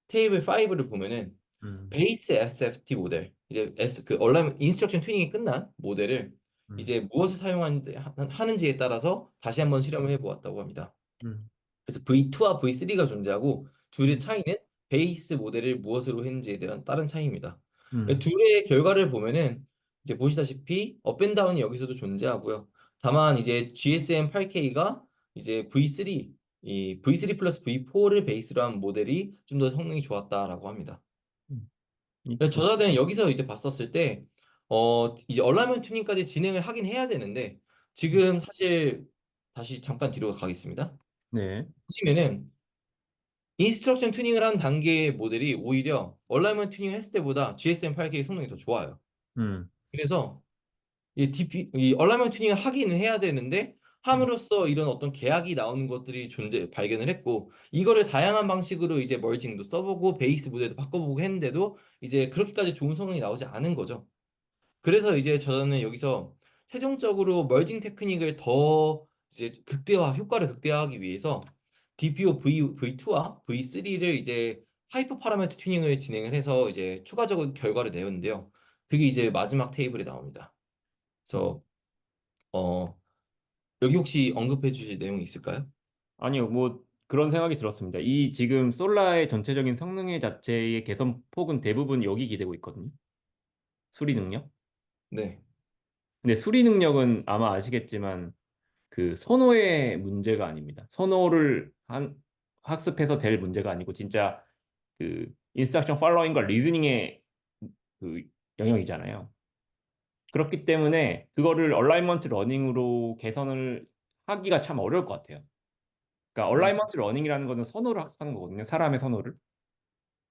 테이블 5를 보면은 음, 베이스 SFT 모델, 이제 그 얼라이먼 인스트럭션 튜닝이 끝난 모델을 음, 이제 무엇을 사용하는지에 따라서 다시 한번 실험을 해 보았다고 합니다. 음, 그래서 V2와 V3가 존재하고 둘의 음, 차이는 베이스 모델을 무엇으로 했는지에 대한 다른 차이입니다. 음, 둘의 결과를 보면은 이제 보시다시피 업앤다운이 여기서도 존재하고요. 다만 이제 GSM8K가 이제 V3 이 V3 플러스 V4를 베이스로 한 모델이 좀 더 성능이 좋았다라고 합니다. 그래서 두, 저자들은 여기서 이제 봤었을 때 이제 얼라이먼트 튜닝까지 진행을 하긴 해야 되는데 지금 사실 다시 잠깐 뒤로 가겠습니다. 네. 보시면은 인스트럭션 튜닝을 한 단계의 모델이 오히려 얼라이먼트 튜닝을 했을 때보다 GSM8K 성능이 더 좋아요. 음, 그래서 이 얼라이먼트 튜닝을 하기는 해야 되는데 음, 함으로써 이런 어떤 계약이 나오는 것들이 발견을 했고 이거를 다양한 방식으로 이제 멀징도 써보고 베이스 모델도 바꿔보고 했는데도 이제 그렇게까지 좋은 성능이 나오지 않은 거죠. 그래서 이제 저는 여기서 최종적으로 멀징 테크닉을 더 이제 효과를 극대화하기 위해서 DPO V2와 V3를 이제 하이퍼 파라미터 튜닝을 진행을 해서 이제 추가적인 결과를 내었는데요. 그게 이제 마지막 테이블에 나옵니다. 음. 그래서 어, 여기 혹시 언급해 주실 내용이 있을까요? 아니요, 뭐 그런 생각이 들었습니다. 이 지금 솔라의 전체적인 성능의 자체의 개선 폭은 대부분 여기 기대고 있거든요. 수리 능력. 네. 근데 수리 능력은 아마 아시겠지만 그 선호의 문제가 아닙니다. 선호를 학습해서 될 문제가 아니고 진짜 그 인스트럭션 팔로잉과 리즈닝의 그 영역이잖아요. 그렇기 때문에 그거를 얼라이먼트 러닝으로 개선을 하기가 참 어려울 것 같아요. 그러니까 음. 얼라이먼트 러닝이라는 거는 선호를 학습하는 거거든요. 사람의 선호를.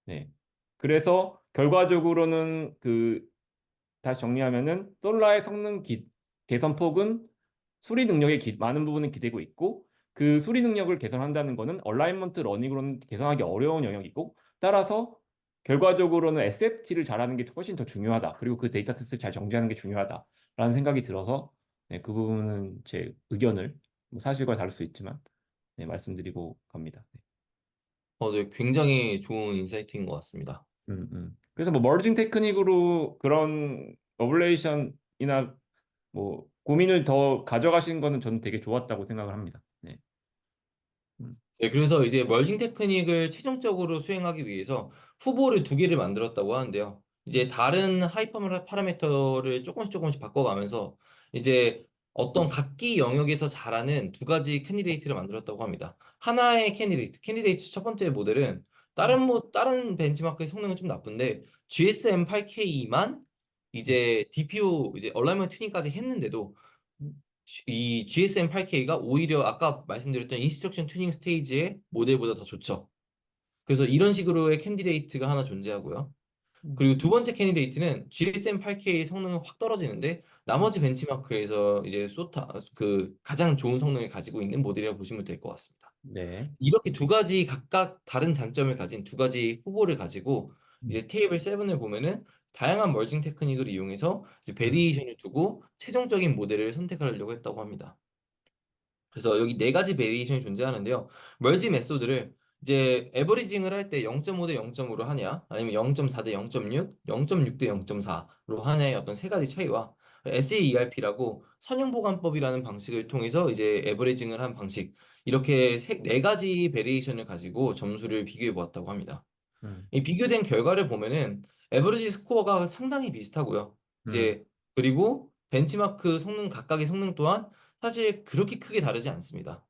네. 그래서 결과적으로는 그 다시 정리하면은 솔라의 개선 폭은 수리 능력에 많은 부분은 기대고 있고 그 수리 능력을 개선한다는 거는 얼라이먼트 러닝으로는 개선하기 어려운 영역이고 따라서 결과적으로는 SFT를 잘하는 게 훨씬 더 중요하다. 그리고 그 데이터셋을 잘 정리하는 게 중요하다라는 생각이 들어서 네, 그 부분은 제 의견을 뭐 사실과 다를 수 있지만 네, 말씀드리고 갑니다. 네. 네, 굉장히 좋은 인사이트인 것 같습니다. 그래서 뭐 머징 테크닉으로 그런 어블레이션이나 뭐 고민을 더 가져가신 거는 저는 되게 좋았다고 생각을 합니다. 네. 음, 네, 그래서 이제 멀징 테크닉을 최종적으로 수행하기 위해서 후보를 두 개를 만들었다고 하는데요. 이제 다른 파라미터를 조금씩 바꿔가면서 이제 어떤 각기 영역에서 잘하는 두 가지 캔디데이트를 만들었다고 합니다. 하나의 캔디데이트 첫 번째 모델은 다른 벤치마크의 성능은 좀 나쁜데 GSM8K만 이제 DPO 이제 얼라이먼트 튜닝까지 했는데도 이 GSM8K가 오히려 아까 말씀드렸던 인스트럭션 튜닝 스테이지의 모델보다 더 좋죠. 그래서 이런 식으로의 캔디데이트가 하나 존재하고요. 그리고 두 번째 캔디데이트는 GSM-8K 성능은 확 떨어지는데 나머지 벤치마크에서 이제 그 가장 좋은 성능을 가지고 있는 모델이라고 보시면 될 것 같습니다. 네. 이렇게 두 가지 각각 다른 장점을 가진 두 가지 후보를 가지고 음, 이제 테이블 7을 보면은 다양한 멀징 테크닉을 이용해서 이제 음, 베리에이션을 두고 최종적인 모델을 선택하려고 했다고 합니다. 그래서 여기 네 가지 베리에이션이 존재하는데요. 멀지 메소드를 이제 에버리징을 할 때 0.5 대 0.5로 하냐, 아니면 0.4 대 0.6, 0.6 대 0.4로 하냐의 어떤 세 가지 차이와 SAERP라고 선형보관법이라는 방식을 통해서 이제 에버리징을 한 방식, 이렇게 네 가지 베리에이션을 가지고 점수를 비교해 보았다고 합니다. 음, 이 비교된 결과를 보면은 에버리지 스코어가 상당히 비슷하고요. 음, 이제 그리고 벤치마크 성능 각각의 성능 또한 사실 그렇게 크게 다르지 않습니다.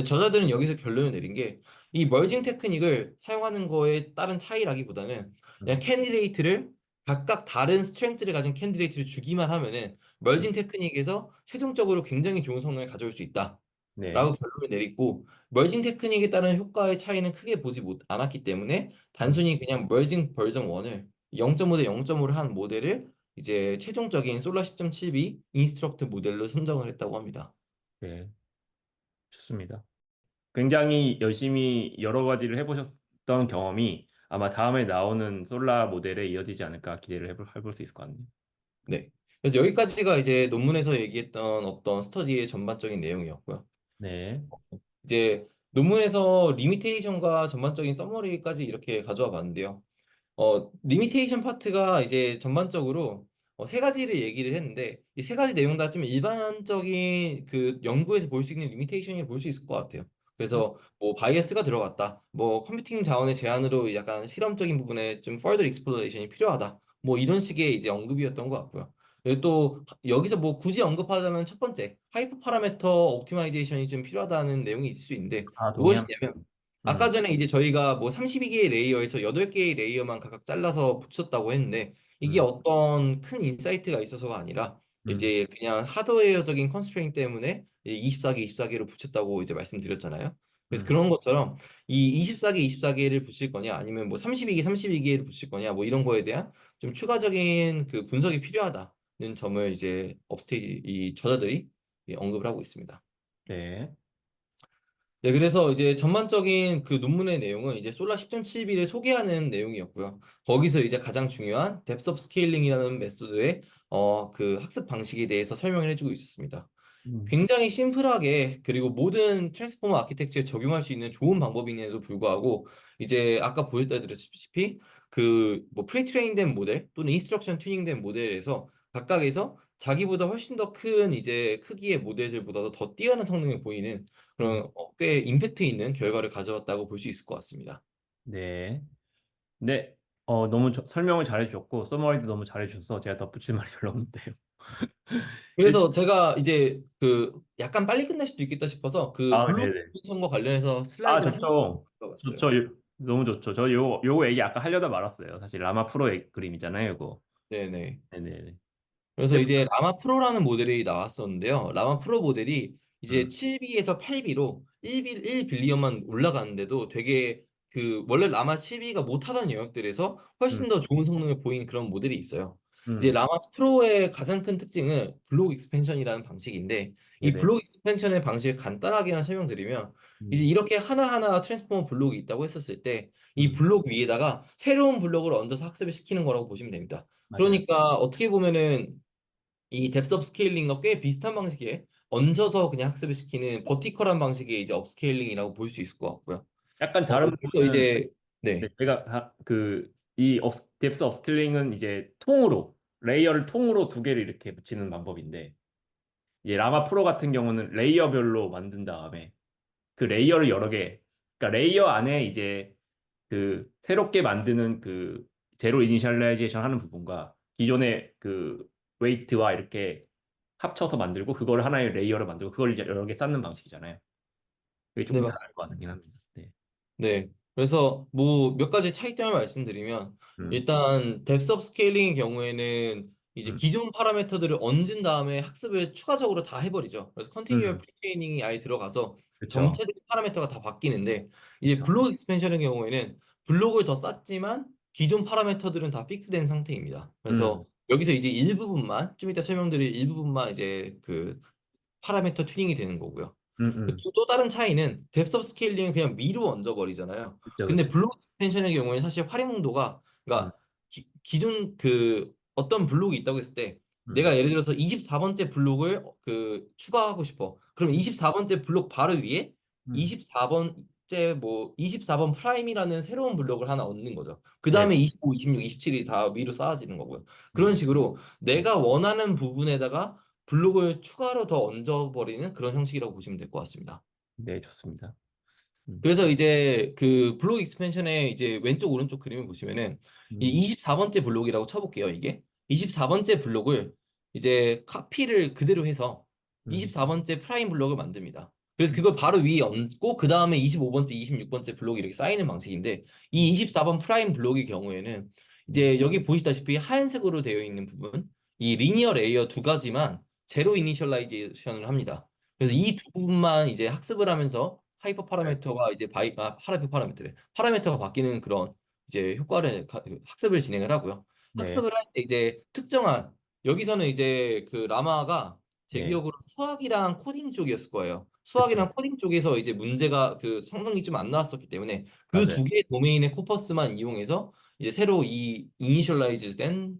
저자들은 여기서 결론을 내린 게 이 멀징 테크닉을 사용하는 거에 따른 차이라기보다는 그냥 음. 캔디데이트를 각각 다른 스트렝스를 가진 캔디데이트를 주기만 하면은 음. 멀징 테크닉에서 최종적으로 굉장히 좋은 성능을 가져올 수 있다. 네. 라고 결론을 내리고 멀징 테크닉에 따른 효과의 차이는 크게 보지 않았기 때문에 음, 단순히 그냥 멀징 버전 1을 0.5 대 0.5를 한 모델을 이제 최종적인 솔라 10.7b 인스트럭트 모델로 선정을 했다고 합니다. 네. 좋습니다. 굉장히 열심히 여러 가지를 해보셨던 경험이 아마 다음에 나오는 솔라 모델에 이어지지 않을까 기대를 해볼 수 있을 것 같네요. 네. 그래서 여기까지가 이제 논문에서 얘기했던 어떤 스터디의 전반적인 내용이었고요. 네. 이제 논문에서 리미테이션과 전반적인 서머리까지 이렇게 가져와 봤는데요. 리미테이션 파트가 이제 전반적으로 세 가지를 얘기를 했는데 이 세 가지 내용 다 좀 일반적인 그 연구에서 볼 수 있는 리미테이션이 볼 수 있을 것 같아요. 그래서 뭐 바이어스가 들어갔다, 뭐 컴퓨팅 자원의 제한으로 약간 실험적인 부분에 좀 further exploration이 필요하다, 뭐 이런 식의 이제 언급이었던 것 같고요. 그리고 또 여기서 뭐 굳이 언급하자면 첫 번째 하이퍼 파라메터 옵티마이제이션이 좀 필요하다는 내용이 있을 수 있는데 아, 동의합니다. 무엇이냐면 아까 음, 전에 이제 저희가 뭐 32개의 레이어에서 8개의 레이어만 각각 잘라서 붙였다고 했는데 이게 음, 어떤 큰 인사이트가 있어서가 아니라 음, 이제 그냥 하드웨어적인 컨스트레인 때문에 24개, 24개로 붙였다고 이제 말씀드렸잖아요. 그래서 음, 그런 것처럼 이 24개, 24개를 붙일 거냐 아니면 뭐 32개, 32개를 붙일 거냐 뭐 이런 거에 대한 좀 추가적인 그 분석이 필요하다는 점을 이제 업스테이지 이 저자들이 언급을 하고 있습니다. 네. 네, 그래서 이제 전반적인 그 논문의 내용은 이제 솔라 10.7b를 소개하는 내용이었고요. 거기서 이제 가장 중요한 뎁스 오브 스케일링이라는 메소드의 그 학습 방식에 대해서 설명을 해주고 있었습니다. 음, 굉장히 심플하게 그리고 모든 트랜스포머 아키텍처에 적용할 수 있는 좋은 방법임에도 불구하고 이제 아까 보여드렸다시피 그 뭐 프리트레인된 모델 또는 인스트럭션 튜닝된 모델에서 각각에서 자기보다 훨씬 더 큰 이제 크기의 모델들보다도 더 뛰어난 성능을 보이는 음, 그런 꽤 임팩트 있는 결과를 가져왔다고 볼 수 있을 것 같습니다. 네. 네. 너무 설명을 잘해주셨고, 서머리도 너무 잘해주셔서 제가 덧붙일 말이 별로 없는데요. 일- 그래서 제가 이제 그 약간 빨리 끝날 수도 있겠다 싶어서 그 아, 블루 네네. 선거 관련해서 아, 슬라이드를 하나 좋죠. 가져왔어요. 좋죠. 너무 좋죠. 저 요거 얘기 아까 하려다 말았어요. 사실 라마 프로 그림이잖아요, 이거. 네네. 네네네. 그래서 이제 라마 프로라는 모델이 나왔었는데요. 라마 프로 모델이 이제 음, 7B에서 8B로 1빌리언만 올라가는데도 되게 그 원래 라마 7B가 못하던 영역들에서 음, 훨씬 더 좋은 성능을 보이는 그런 모델이 있어요. 이제 음, 라마 프로의 가장 큰 특징은 블록 익스펜션이라는 방식인데 이 네네. 블록 익스펜션의 방식을 간단하게만 설명드리면 이제 음, 이렇게 하나하나 트랜스포머 블록이 있다고 했었을 때 이 음, 블록 위에다가 새로운 블록을 얹어서 학습을 시키는 거라고 보시면 됩니다. 맞아요. 그러니까 어떻게 보면은 이 뎁스 업스케일링과 꽤 비슷한 방식에 얹어서 그냥 학습을 시키는 버티컬한 방식의 이제 업스케일링이라고 볼 수 있을 것 같고요. 약간 다른 여기서 부분은 이제 네, 네, 제가 이 뎁스 업스킬링은 이제 통으로 레이어를 통으로 두 개를 이렇게 붙이는 방법인데 이제 라마 프로 같은 경우는 레이어별로 만든 다음에 그 레이어를 여러 개 그러니까 레이어 안에 이제 그 새롭게 만드는 그 제로 이니셜라이제이션 하는 부분과 기존의 그 웨이트와 이렇게 합쳐서 만들고 그걸 하나의 레이어로 만들고 그걸 이제 여러 개 쌓는 방식이잖아요. 그게 네 조금 다를 것 맞습니다. 같긴 합니다. 네. 네. 그래서 뭐 몇 가지 차이점을 말씀드리면 음, 일단 뎁스 업스케일링의 경우에는 이제 음, 기존 파라미터들을 얹은 다음에 학습을 추가적으로 다 해버리죠. 그래서 컨티뉴얼 음, 프리트레이닝이 아예 들어가서 그렇죠. 전체적인 파라미터가 다 바뀌는데 이제 그렇죠. 블록 익스펜션의 경우에는 블록을 더 쌓지만 기존 파라미터들은 다 픽스된 상태입니다. 음, 그래서 여기서 이제 일부분만 좀 이따 설명드릴 일부분만 이제 그 파라미터 튜닝이 되는 거고요. 그 음. 또 다른 차이는 뎁스 오브 스케일링은 그냥 위로 얹어버리잖아요. 그쵸, 근데 그쵸. 블록 익스펜션의 경우에는 사실 활용도가 음, 그러니까 기존 그 어떤 블록이 있다고 했을 때 음, 내가 예를 들어서 24번째 블록을 그 추가하고 싶어. 그럼 24번째 블록 바로 위에 음. 24번째 뭐 24번 프라임이라는 새로운 블록을 하나 얻는 거죠. 그 네. 다음에 25, 26, 27이 다 위로 쌓아지는 거고요. 그런 음, 식으로 내가 원하는 부분에다가 블록을 추가로 더 얹어버리는 그런 형식이라고 보시면 될 것 같습니다. 네, 좋습니다. 음, 그래서 이제 그 블록 익스펜션의 이제 왼쪽 오른쪽 그림을 보시면은 이 음, 24번째 블록이라고 쳐볼게요. 이게 24번째 블록을 이제 카피를 그대로 해서 음, 24번째 프라임 블록을 만듭니다. 그래서 음, 그걸 바로 위에 얹고 그 다음에 25번째, 26번째 블록이 이렇게 쌓이는 방식인데 이 음, 24번 프라임 블록의 경우에는 네. 이제 여기 보시다시피 하얀색으로 되어 있는 부분 이 리니어 레이어 두 가지만 제로 이니셜라이제이션을 합니다. 그래서 음, 이 두 부분만 이제 학습을 하면서 하이퍼 네. 파라미터가 이제 하이퍼 파라미터래. 파라미터가 바뀌는 그런 이제 효과를 학습을 진행을 하고요. 네. 학습을 할 때 이제 특정한 여기서는 이제 그 라마가 제 네. 기억으로 수학이랑 코딩 쪽이었을 거예요. 그쵸. 수학이랑 코딩 쪽에서 이제 문제가 그 성능이 좀 안 나왔었기 때문에 그 맞아요. 두 개의 도메인의 코퍼스만 이용해서 이제 새로 이 이니셜라이즈 된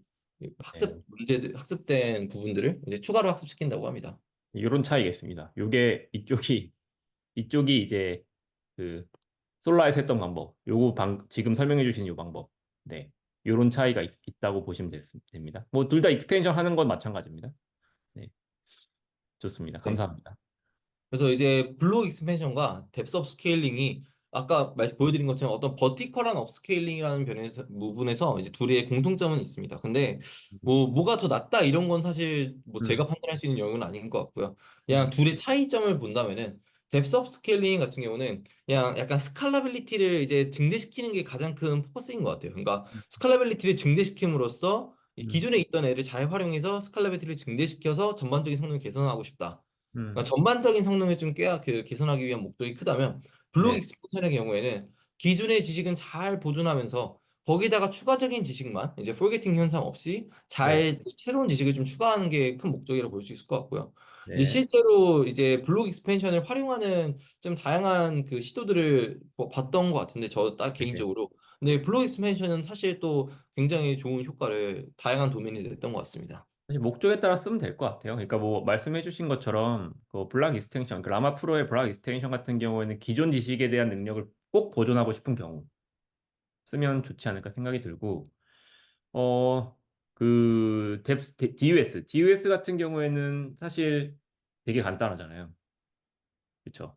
학습 네. 문제들 학습된 부분들을 이제 추가로 학습시킨다고 합니다. 이런 차이겠습니다. 요게 이쪽이 이제 그 솔라에서 했던 방법. 지금 설명해 주신 요 방법. 네. 요런 차이가 다고 보시면 됩니다. 뭐 둘 다 익스텐션 하는 건 마찬가지입니다. 네. 좋습니다. 네. 감사합니다. 그래서 이제 블록 익스펜션과 뎁스 업스케일링이 아까 말씀 보여드린 것처럼 어떤 버티컬한 업스케일링이라는 부분에서 이제 둘의 공통점은 있습니다. 근데 뭐 뭐가 더 낫다 이런 건 사실 뭐 음, 제가 판단할 수 있는 영역은 아닌 것 같고요. 그냥 음, 둘의 차이점을 본다면은 뎁스 업스케일링 같은 경우는 그냥 약간 스칼라빌리티를 이제 증대시키는 게 가장 큰 포커스인 것 같아요. 그러니까 스칼라빌리티를 증대시킴으로써 이 음, 기존에 있던 애를 잘 활용해서 스칼라빌리티를 증대시켜서 전반적인 성능을 개선하고 싶다. 음. 그러니까 전반적인 성능을 좀 개선하기 위한 목적이 크다면 블록 네. 익스텐션의 경우에는 기존의 지식은 잘 보존하면서 거기다가 추가적인 지식만 이제 포게팅 현상 없이 네. 잘 새로운 지식을 좀 추가하는 게 큰 목적이라고 볼 수 있을 것 같고요. 이제 네. 실제로 이제 블록 익스펜션을 활용하는 좀 다양한 그 시도들을 봤던 것 같은데 저 딱 네. 개인적으로 근데 블록 익스펜션은 사실 또 굉장히 좋은 효과를 다양한 도면에서 냈던 것 같습니다. 사실 목적에 따라 쓰면 될 것 같아요. 그러니까 뭐 말씀해 주신 것처럼 그 블락 익스텐션, 그 라마 프로의 블락 익스텐션 같은 경우에는 기존 지식에 대한 능력을 꼭 보존하고 싶은 경우 쓰면 좋지 않을까 생각이 들고 어 DUS 같은 경우에는 사실 되게 간단하잖아요. 그렇죠?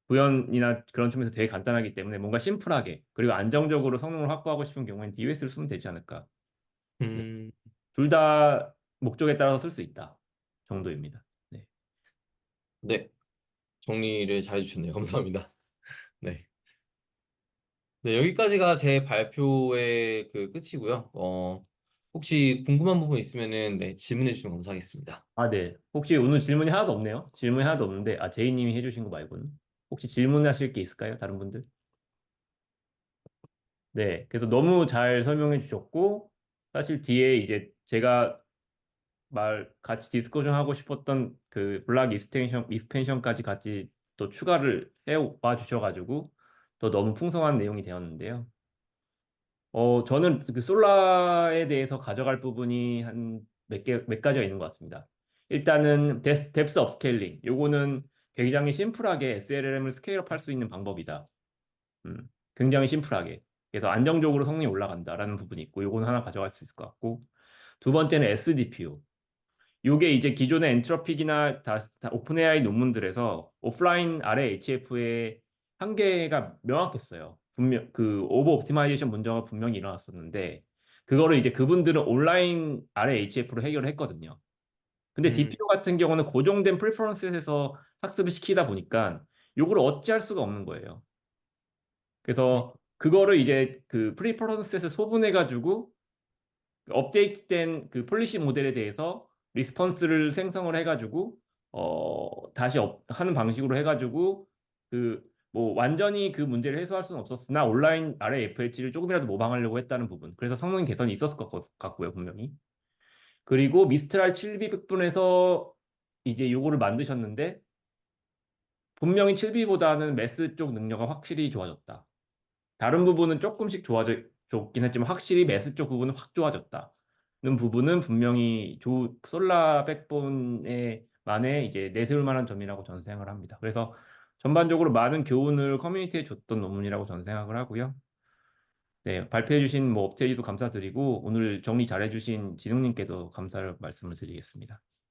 구현이나 그런 측면에서 되게 간단하기 때문에 뭔가 심플하게 그리고 안정적으로 성능을 확보하고 싶은 경우에는 DUS를 쓰면 되지 않을까. 네. 음, 둘 다 목적에 따라서 쓸 수 있다 정도입니다. 네. 네. 정리를 잘 해주셨네요. 감사합니다. 네. 네, 여기까지가 제 발표의 그 끝이고요. 혹시 궁금한 부분 있으면은 네, 질문해 주시면 감사하겠습니다. 아, 네. 혹시 오늘 질문이 하나도 없네요. 질문이 하나도 없는데, 제이님이 해주신 거 말고는. 혹시 질문하실 게 있을까요? 다른 분들? 네. 그래서 너무 잘 설명해 주셨고, 사실 뒤에 이제 제가 같이 디스커션 하고 싶었던 그 블락 익스텐션까지 같이 또 추가를 해와 주셔가지고, 또 너무 풍성한 내용이 되었는데요. 저는 그 솔라에 대해서 가져갈 부분이 몇 가지가 있는 것 같습니다. 일단은 뎁스 업스케일링. 요거는 굉장히 심플하게 SLM을 스케일업 할 수 있는 방법이다. 음, 굉장히 심플하게. 그래서 안정적으로 성능이 올라간다라는 부분이 있고, 요거는 하나 가져갈 수 있을 것 같고, 두 번째는 SDPU. 요게 이제 기존의 엔트로픽이나 다 오픈 AI 논문들에서 오프라인 RLHF의 한계가 명확했어요. 분명 그 오버 옵티마이제이션 문제가 분명히 일어났었는데 그거를 이제 그분들은 온라인 RLHF로 해결을 했거든요. 근데 음, DPU 같은 경우는 고정된 프리퍼런스에서 학습을 시키다 보니까 요거를 어찌할 수가 없는 거예요. 음, 그래서 그거를 이제 그 프리퍼런스에서 소분해 가지고 업데이트된 그 폴리시 모델에 대해서 리스폰스를 생성을 해가지고 다시 하는 방식으로 해가지고 그 뭐 완전히 그 문제를 해소할 수는 없었으나 온라인 RAFH를 조금이라도 모방하려고 했다는 부분. 그래서 성능 개선이 있었을 것 같고요, 분명히. 그리고 미스트랄 7B100분에서 이제 요거를 만드셨는데 분명히 7B보다는 매스 쪽 능력이 확실히 좋아졌다. 다른 부분은 조금씩 좋아졌긴 했지만 확실히 매스 쪽 부분은 확 좋아졌다는 부분은 분명히 솔라 백본에 만의 이제 내세울 만한 점이라고 저는 생각을 합니다. 그래서 전반적으로 많은 교훈을 커뮤니티에 줬던 논문이라고 저는 생각을 하고요. 네, 발표해주신 뭐 업체에도 감사드리고 오늘 정리 잘해주신 진흥님께도 감사를 말씀을 드리겠습니다.